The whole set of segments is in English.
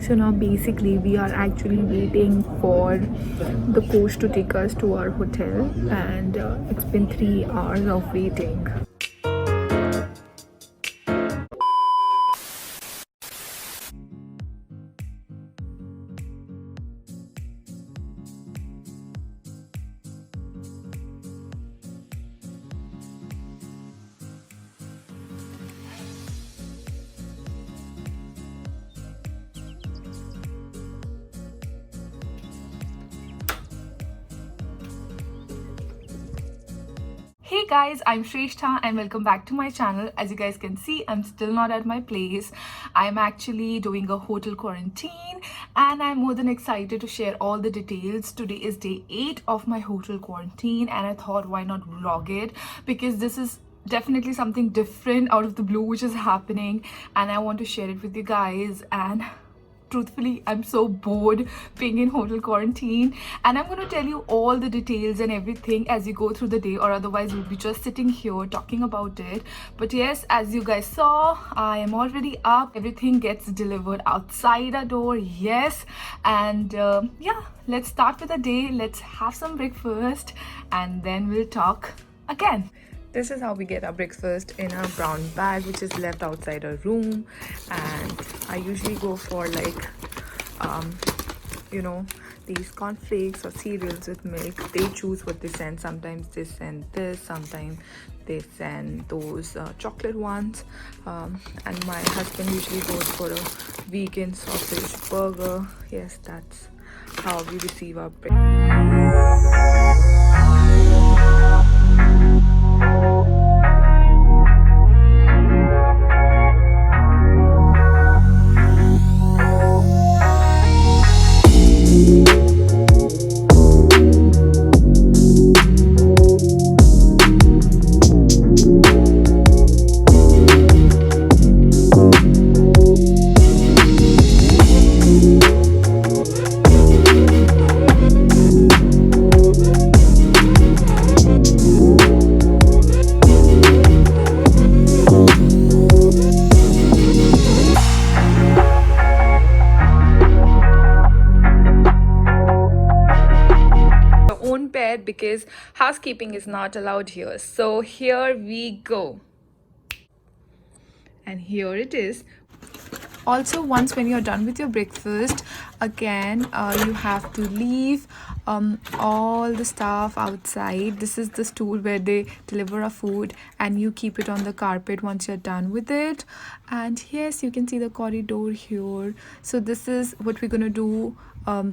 So now basically we are actually waiting for the coach to take us to our hotel, and it's been 3 hours of waiting. Hey guys, I'm Rs.2 and welcome back to my channel. As you guys can see, I'm still not at my place. I'm actually doing a hotel quarantine and I'm more than excited to share all the details. Today is day 8 of my hotel quarantine and I thought why not vlog it, because this is definitely something different out of the blue which is happening and I want to share it with you guys. And truthfully, I'm so bored being in hotel quarantine, and I'm going to tell you all the details and everything as you go through the day, or otherwise we'll be just sitting here talking about it. But yes, as you guys saw, I am already up. Everything gets delivered outside our door. Yes. And yeah, let's start with the day. Let's have some breakfast and then we'll talk again. This is how we get our breakfast in a brown bag which is left outside our room. And I usually go for like you know, these cornflakes or cereals with milk. They choose what they send. Sometimes they send this, sometimes they send those chocolate ones, and my husband usually goes for a vegan sausage burger. Yes, that's how we receive our breakfast. Own bed because housekeeping is not allowed here. So here we go. And here it is. Also, once when you're done with your breakfast, again you have to leave all the stuff outside. This is the stool where they deliver our food and you keep it on the carpet once you're done with it. And yes, you can see the corridor here. So this is what we're gonna do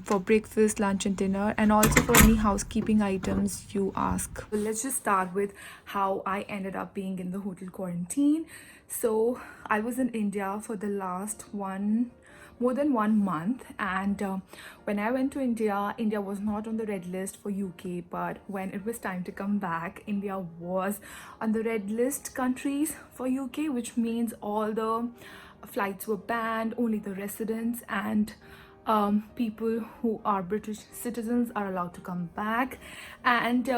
for breakfast, lunch and dinner, and also for any housekeeping items you ask. So let's just start with how I ended up being in the hotel quarantine. So I was in India for the last more than 1 month, and when I went to India was not on the red list for UK, but when it was time to come back, India was on the red list countries for UK, which means all the flights were banned. Only the residents and people who are British citizens are allowed to come back. And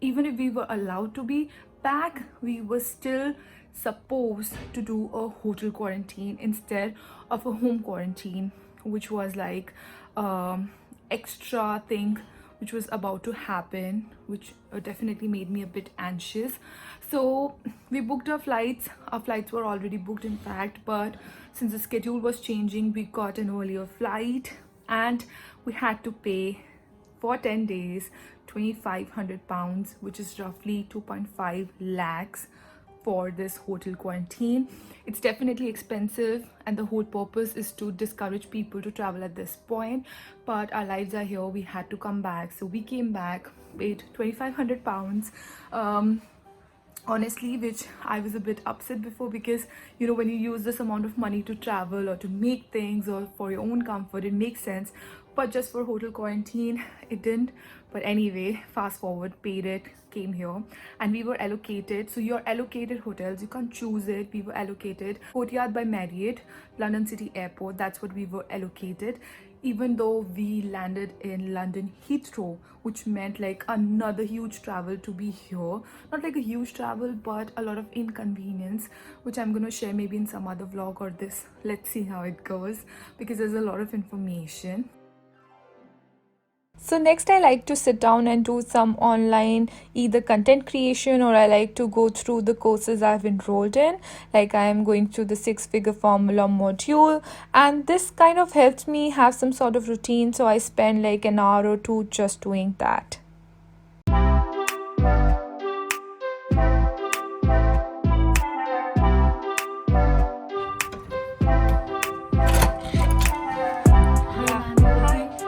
even if we were allowed to be back, we were still supposed to do a hotel quarantine instead of a home quarantine, which was like extra thing which was about to happen, which definitely made me a bit anxious. So we booked our flights. Our flights were already booked, in fact, but since the schedule was changing, we got an earlier flight and we had to pay for 10 days 2,500 pounds, which is roughly 2.5 lakhs for this hotel quarantine. It's definitely expensive, and the whole purpose is to discourage people to travel at this point. But our lives are here, we had to come back. So we came back, paid 2,500 pounds. Honestly, which I was a bit upset before, because you know, when you use this amount of money to travel or to make things or for your own comfort, it makes sense, but just for hotel quarantine it didn't. But anyway, fast forward, paid it, came here, and we were allocated. So you're allocated hotels, you can't choose it. We were allocated Courtyard by Marriott, London City Airport. That's what we were allocated. even though we landed in London Heathrow, which meant like another huge travel to be here. Not like a huge travel, but a lot of inconvenience, which I'm gonna share maybe in some other vlog or this. Let's see how it goes, because there's a lot of information. So next I like to sit down and do some online either content creation, or I like to go through the courses I've enrolled in. Like I am going through the 6-figure formula module, and this kind of helps me have some sort of routine. So I spend like an hour or two just doing that.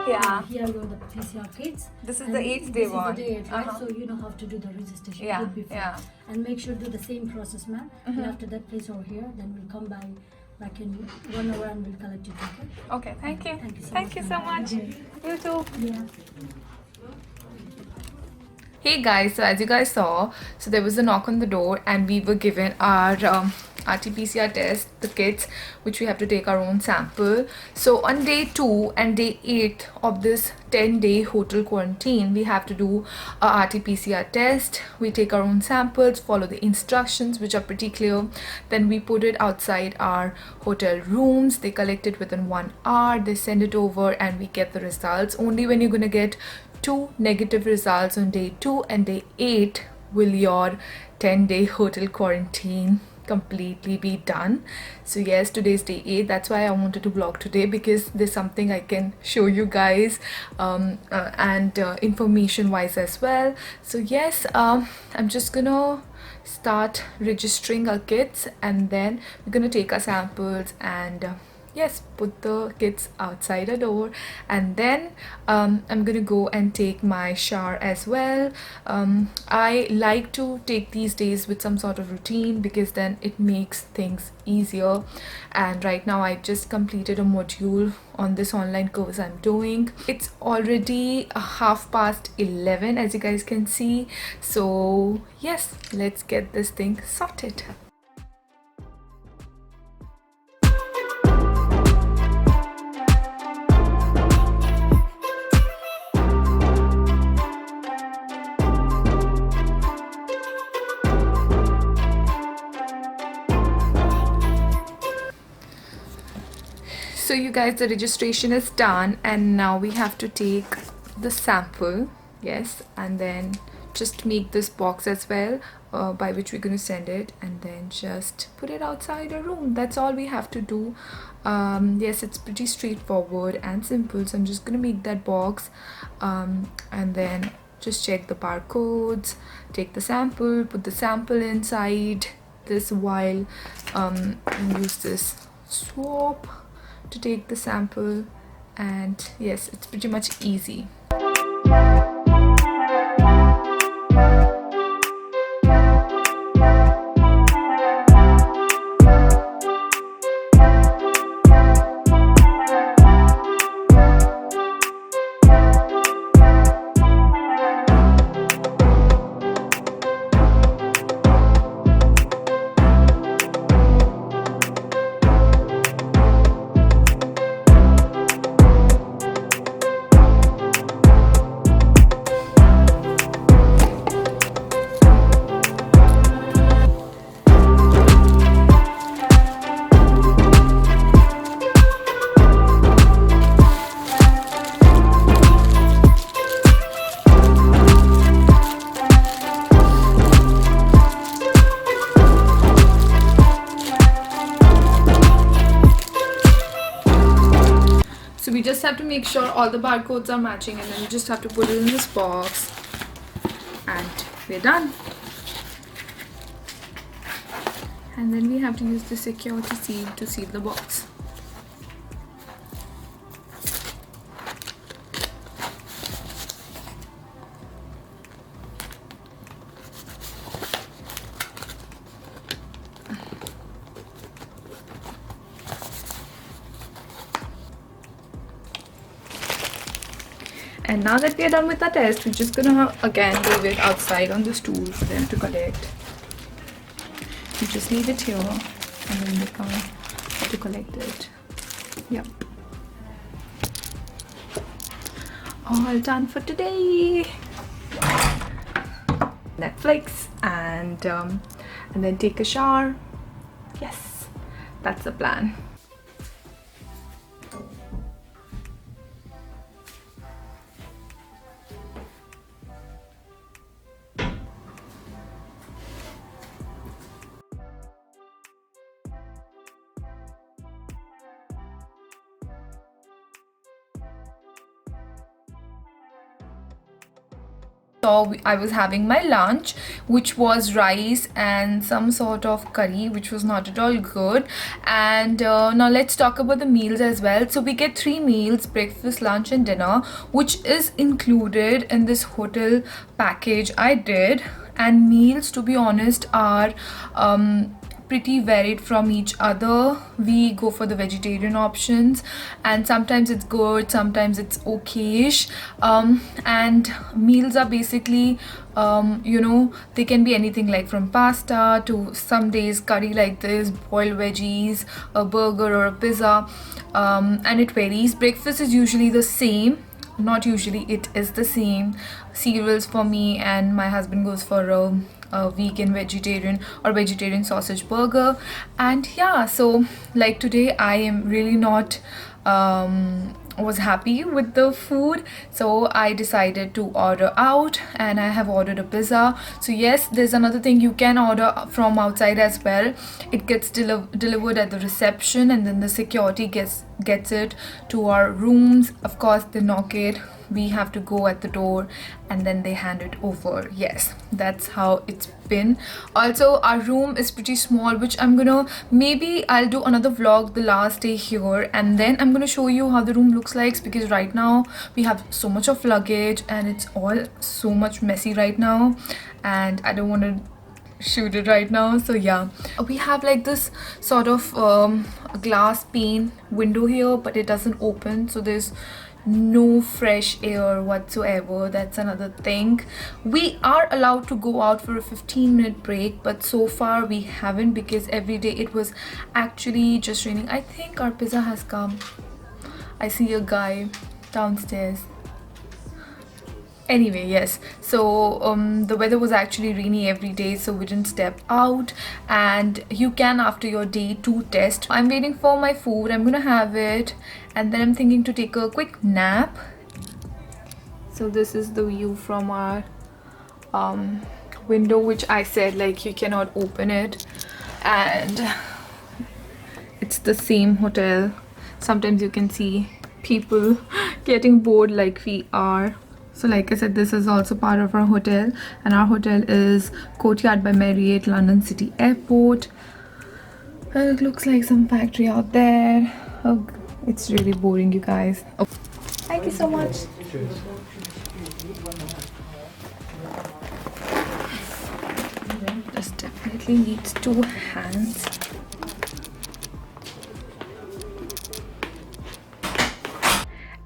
Yeah. Here are the PCR kits. This is the 8th day one. This is the day 8, right? So you know how to do the registration. Yeah, Good before. yeah. And make sure do the same process, ma'am. And after that, place over here. Then we'll come by back in 1 hour and we'll collect your ticket. Okay, thank you. Thank you so much. Thank you so much. You too. Yeah. Hey guys, so as you guys saw, so there was a knock on the door and we were given our RT-PCR test, the kits, which we have to take our own sample. So on day 2 and day 8 of this 10-day hotel quarantine, we have to do a RT-PCR test. We take our own samples, follow the instructions, which are pretty clear. Then we put it outside our hotel rooms. They collect it within 1 hour. They send it over and we get the results. Only when you're gonna get 2 negative results on day 2 and day 8 will your 10-day hotel quarantine completely be done. So yes, today's day 8. That's why I wanted to vlog today, because there's something I can show you guys and information wise as well. So yes, I'm just gonna start registering our kits, and then we're gonna take our samples and yes, put the kids outside a door, and then I'm gonna go and take my shower as well. I like to take these days with some sort of routine, because then it makes things easier. And right now I just completed a module on this online course I'm doing. It's already 11:30, as you guys can see. So yes, let's get this thing sorted. So you guys, the registration is done, and now we have to take the sample. Yes, and then just make this box as well, by which we're going to send it, and then just put it outside a room. That's all we have to do. Yes, it's pretty straightforward and simple. So I'm just going to make that box, and then just check the barcodes, take the sample, put the sample inside this vial, and use this swab to take the sample. And yes, it's pretty much easy. So we just have to make sure all the barcodes are matching, and then we just have to put it in this box, and we're done. And then we have to use the security seal to seal the box. And now that we are done with the test, we're just gonna again leave it outside on the stool for them to collect. You just leave it here, and then they come to collect it. Yep. all done for today. Netflix and then take a shower. Yes, that's the plan. So I was having my lunch, which was rice and some sort of curry, which was not at all good. And now let's talk about the meals as well. So we get 3 meals: breakfast, lunch and dinner, which is included in this hotel package I did. And meals, to be honest, are pretty varied from each other. We go for the vegetarian options, and sometimes it's good, sometimes it's okayish. And meals are basically they can be anything, like from pasta to some days curry like this, boiled veggies, a burger or a pizza, and it varies. Breakfast is usually the same, not usually, it is the same. Cereals for me, and my husband goes for a vegan, vegetarian or vegetarian sausage burger. And yeah, so like today I am really not was happy with the food, so I decided to order out, and I have ordered a pizza. So yes, there's another thing, you can order from outside as well. It gets delivered at the reception, and then the security gets it to our rooms. Of course, they knock it, we have to go at the door, and then they hand it over. Yes, that's how it's been. Also, our room is pretty small, which maybe I'll do another vlog the last day here, and then I'm gonna show you how the room looks like, because right now we have so much of luggage and it's all so much messy right now, and I don't want to shoot it right now. So yeah, we have like this sort of glass pane window here, but it doesn't open, so there's no fresh air whatsoever. That's another thing. We are allowed to go out for a 15-minute break, but so far we haven't, because every day it was actually just raining. I think our pizza has come. I see a guy downstairs. Anyway, yes, so the weather was actually rainy every day, so we didn't step out. And you can, after your day 2 test. I'm waiting for my food, I'm gonna have it, and then I'm thinking to take a quick nap. So this is the view from our window, which I said like you cannot open it, and it's the same hotel. Sometimes you can see people getting bored like we are. So like I said, this is also part of our hotel, and our hotel is Courtyard by Marriott, London City Airport. It looks like some factory out there. Oh, it's really boring, you guys. Oh, thank you so much. This definitely needs 2 hands.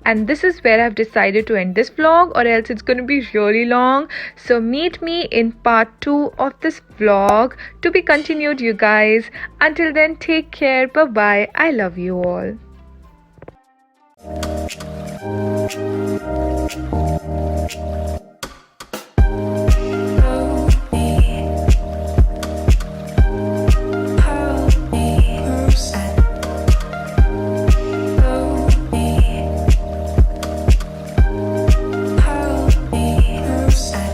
And this is where I've decided to end this vlog, or else it's going to be really long. So meet me in part 2 of this vlog, to be continued, you guys. Until then, take care. Bye bye. I love you all.